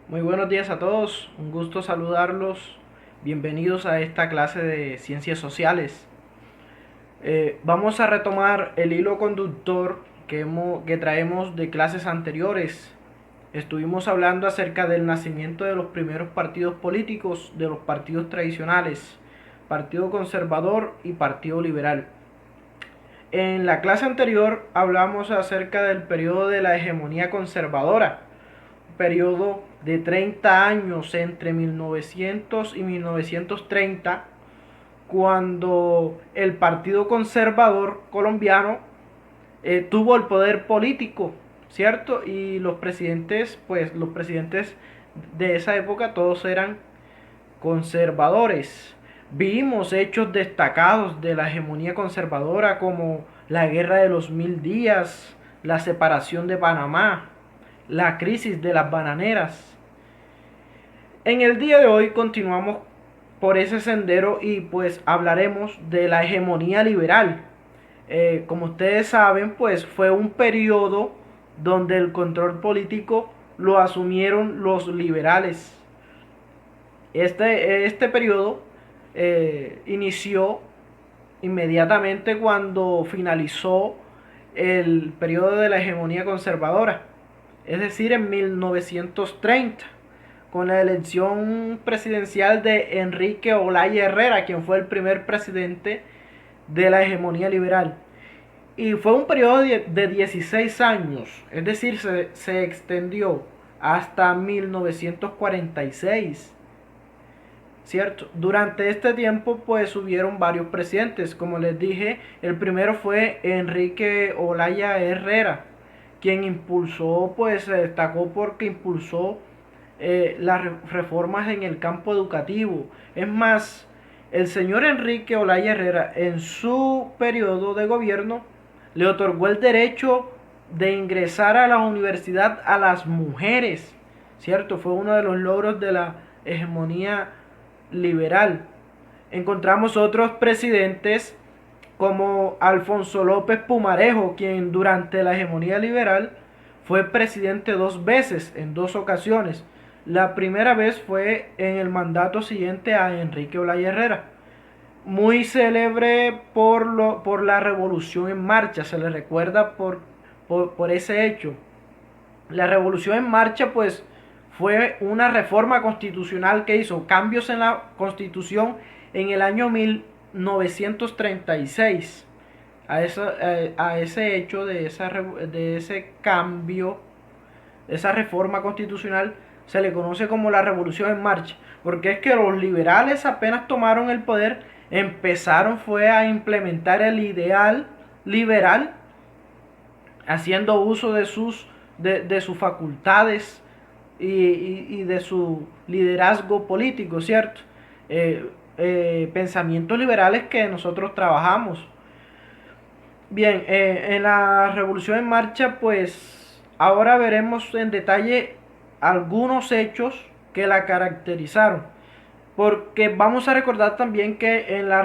Muy buenos días a todos, un gusto saludarlos. Bienvenidos a esta clase de ciencias sociales. Vamos a retomar el hilo conductor que traemos de clases anteriores. Estuvimos hablando acerca del nacimiento de los primeros partidos políticos, de los partidos tradicionales, Partido Conservador y Partido Liberal. En la clase anterior hablamos acerca del periodo de la hegemonía conservadora, periodo de 30 años entre 1900 y 1930, cuando el Partido Conservador colombiano tuvo el poder político, ¿cierto? Y los presidentes de esa época todos eran conservadores. Vimos hechos destacados de la hegemonía conservadora como la Guerra de los Mil Días, la separación de Panamá, la crisis de las bananeras. En el día de hoy continuamos por ese sendero y pues hablaremos de la hegemonía liberal. Como ustedes saben, pues fue un periodo donde el control político lo asumieron los liberales. Este periodo inició inmediatamente cuando finalizó el periodo de la hegemonía conservadora, es decir, en 1930, con la elección presidencial de Enrique Olaya Herrera, quien fue el primer presidente de la hegemonía liberal. Y fue un periodo de 16 años, es decir, se extendió hasta 1946. ¿Cierto? Durante este tiempo pues hubieron varios presidentes, como les dije, el primero fue Enrique Olaya Herrera, quien impulsó, pues se destacó porque impulsó las reformas en el campo educativo. Es más, el señor Enrique Olaya Herrera en su periodo de gobierno le otorgó el derecho de ingresar a la universidad a las mujeres, ¿cierto? Fue uno de los logros de la hegemonía liberal. Encontramos otros presidentes como Alfonso López Pumarejo, quien durante la hegemonía liberal fue presidente dos veces, en dos ocasiones. La primera vez fue en el mandato siguiente a Enrique Olaya Herrera, muy célebre por la revolución en marcha, se le recuerda por ese hecho. La revolución en marcha pues fue una reforma constitucional que hizo cambios en la constitución en el año 1936. A ese hecho de ese cambio, de esa reforma constitucional, se le conoce como la revolución en marcha, porque es que los liberales apenas tomaron el poder, empezaron fue a implementar el ideal liberal, haciendo uso de sus facultades y de su liderazgo político, ¿cierto? Pensamientos liberales que nosotros trabajamos. Bien, en la Revolución en Marcha, pues ahora veremos en detalle algunos hechos que la caracterizaron. Porque vamos a recordar también que en la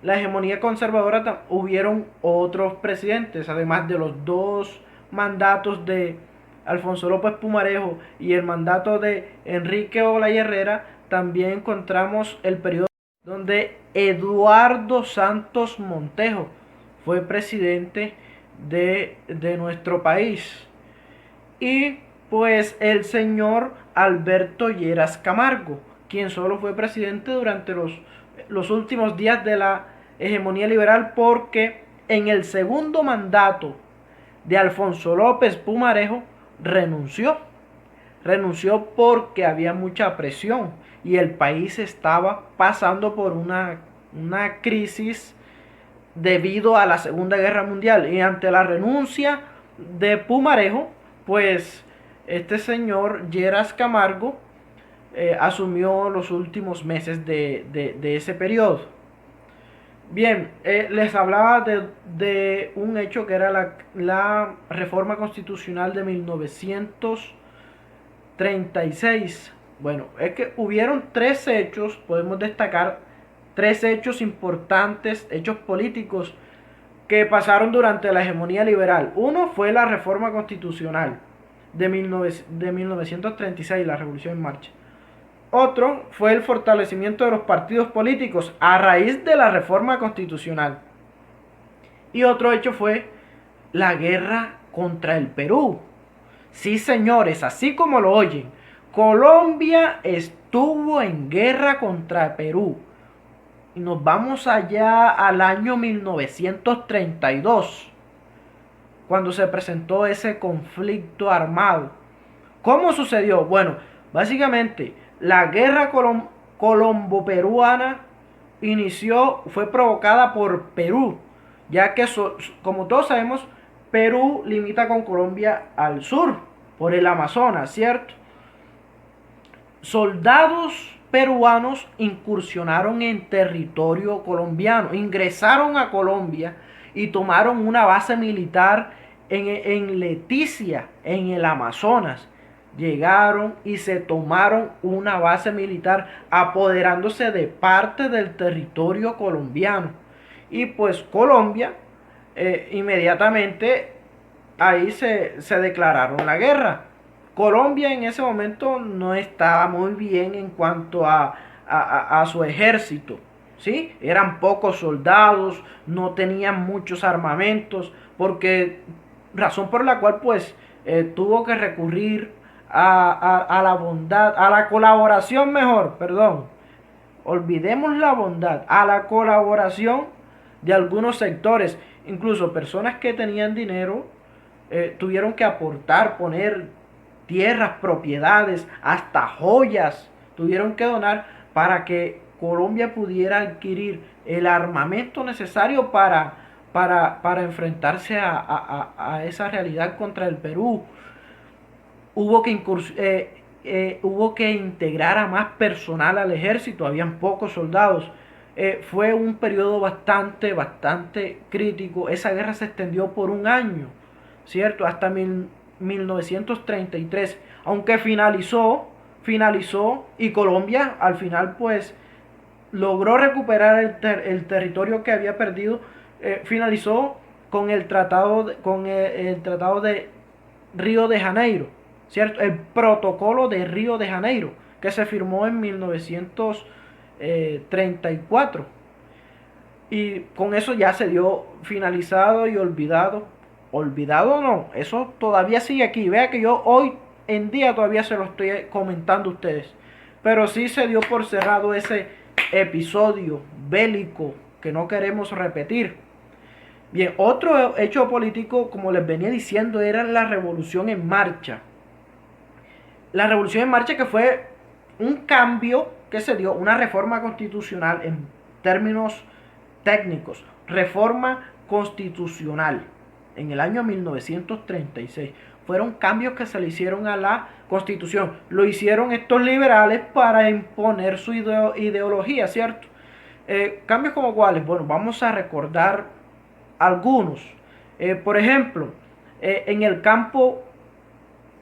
hegemonía conservadora hubieron otros presidentes, además de los dos mandatos de Alfonso López Pumarejo y el mandato de Enrique Olaya Herrera, también encontramos el periodo donde Eduardo Santos Montejo fue presidente de nuestro país. Y pues el señor Alberto Lleras Camargo, quien solo fue presidente durante los últimos días de la hegemonía liberal, porque en el segundo mandato de Alfonso López Pumarejo renunció. Renunció porque había mucha presión y el país estaba pasando por una crisis debido a la Segunda Guerra Mundial. Y ante la renuncia de Pumarejo, pues este señor Lleras Camargo asumió los últimos meses de ese periodo. Bien, les hablaba de un hecho que era la reforma constitucional de 1936. Bueno, es que hubieron tres hechos, podemos destacar tres hechos importantes, hechos políticos que pasaron durante la hegemonía liberal. Uno fue la reforma constitucional de 1936, la Revolución en Marcha. Otro fue el fortalecimiento de los partidos políticos a raíz de la reforma constitucional. Y otro hecho fue la guerra contra el Perú. Sí, señores, así como lo oyen, Colombia estuvo en guerra contra Perú. Y nos vamos allá al año 1932, cuando se presentó ese conflicto armado. ¿Cómo sucedió? Bueno, básicamente la guerra colombo-peruana fue provocada por Perú, ya que como todos sabemos, Perú limita con Colombia al sur, por el Amazonas, ¿cierto? Soldados peruanos incursionaron en territorio colombiano, ingresaron a Colombia y tomaron una base militar en Leticia, en el Amazonas. Llegaron y se tomaron una base militar, apoderándose de parte del territorio colombiano. Y pues Colombia, inmediatamente ahí se declararon la guerra. Colombia en ese momento no estaba muy bien en cuanto a su ejército, ¿sí? Eran pocos soldados, no tenían muchos armamentos, porque razón por la cual pues tuvo que recurrir a la bondad, a la colaboración mejor, perdón, olvidemos la bondad, a la colaboración de algunos sectores, incluso personas que tenían dinero tuvieron que aportar, poner tierras, propiedades, hasta joyas, tuvieron que donar para que Colombia pudiera adquirir el armamento necesario para enfrentarse a esa realidad contra el Perú. Hubo que hubo que integrar a más personal al ejército, habían pocos soldados. Fue un periodo bastante crítico. Esa guerra se extendió por un año, ¿cierto? Hasta 1933, aunque finalizó y Colombia al final pues logró recuperar el territorio que había perdido. Finalizó con el tratado de Río de Janeiro, ¿cierto? El protocolo de Río de Janeiro, que se firmó en 1934. Y con eso ya se dio finalizado y olvidado. Olvidado no, eso todavía sigue aquí. Vea que yo hoy en día todavía se lo estoy comentando a ustedes. Pero sí se dio por cerrado ese episodio bélico que no queremos repetir. Bien, otro hecho político, como les venía diciendo, era la Revolución en Marcha. La Revolución en Marcha, que fue un cambio que se dio, una reforma constitucional en términos técnicos, reforma constitucional en el año 1936. Fueron cambios que se le hicieron a la Constitución. Lo hicieron estos liberales para imponer su ideología, ¿cierto? Cambios como cuáles. Bueno, vamos a recordar algunos. Por ejemplo, en el campo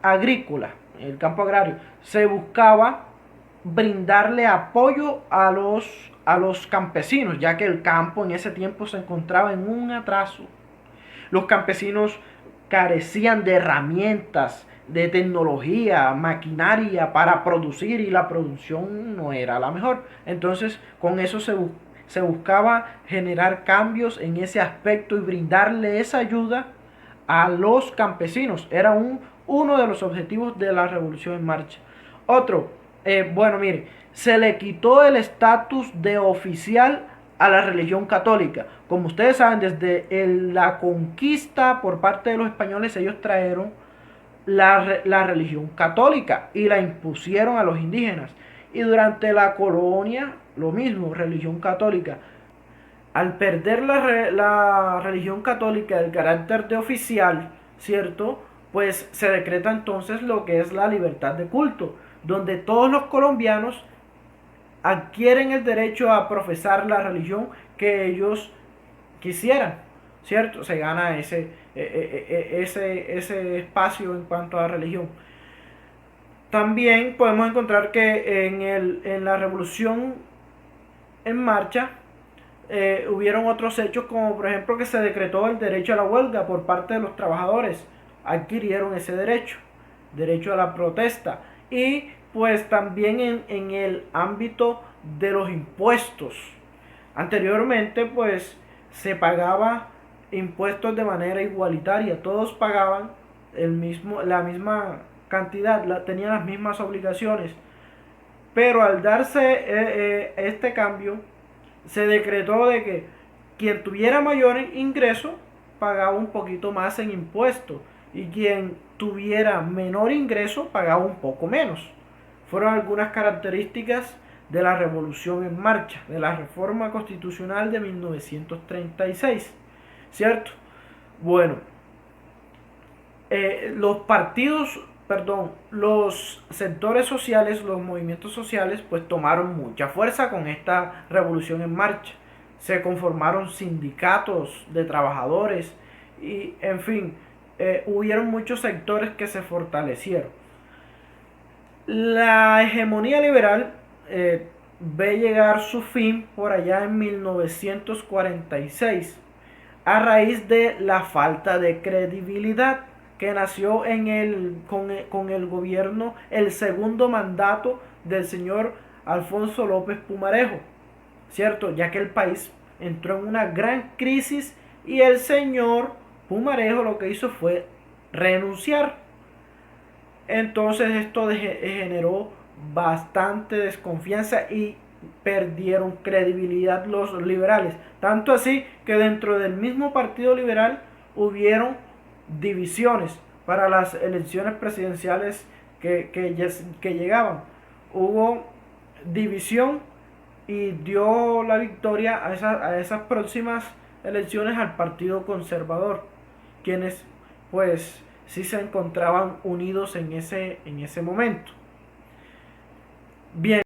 agrícola, en el campo agrario, se buscaba brindarle apoyo a los campesinos, ya que el campo en ese tiempo se encontraba en un atraso. Los campesinos carecían de herramientas, de tecnología, maquinaria para producir, y la producción no era la mejor. Entonces, con eso se buscaba generar cambios en ese aspecto y brindarle esa ayuda a los campesinos. Era uno de los objetivos de la Revolución en Marcha. Otro, bueno, mire, se le quitó el estatus de oficial a la religión católica. Como ustedes saben, desde la conquista por parte de los españoles, ellos trajeron la religión católica y la impusieron a los indígenas. Y durante la colonia, lo mismo, religión católica. Al perder la religión católica el carácter de oficial, ¿cierto? Pues se decreta entonces lo que es la libertad de culto, donde todos los colombianos adquieren el derecho a profesar la religión que ellos quisieran, ¿cierto? Se gana ese espacio en cuanto a religión. También podemos encontrar que en la Revolución en Marcha hubieron otros hechos, como por ejemplo que se decretó el derecho a la huelga por parte de los trabajadores, adquirieron ese derecho. derecho a la protesta, y pues también en el ámbito de los impuestos. Anteriormente pues se pagaba impuestos de manera igualitaria, todos pagaban la misma cantidad, tenían las mismas obligaciones, pero al darse este cambio, se decretó de que quien tuviera mayor ingreso pagaba un poquito más en impuestos y quien tuviera menor ingreso pagaba un poco menos. Fueron algunas características de la Revolución en Marcha, de la Reforma Constitucional de 1936, ¿cierto? Bueno, los sectores sociales, los movimientos sociales, pues tomaron mucha fuerza con esta revolución en marcha. Se conformaron sindicatos de trabajadores y, en fin, hubieron muchos sectores que se fortalecieron. La hegemonía liberal ve llegar su fin por allá en 1946 a raíz de la falta de credibilidad que nació con el gobierno, el segundo mandato del señor Alfonso López Pumarejo, ¿cierto? Ya que el país entró en una gran crisis y el señor Pumarejo lo que hizo fue renunciar. Entonces esto generó bastante desconfianza y perdieron credibilidad los liberales. Tanto así que dentro del mismo Partido Liberal hubieron divisiones para las elecciones presidenciales que llegaban. Hubo división y dio la victoria a esas próximas elecciones al Partido Conservador, quienes pues sí se encontraban unidos en ese momento. Bien.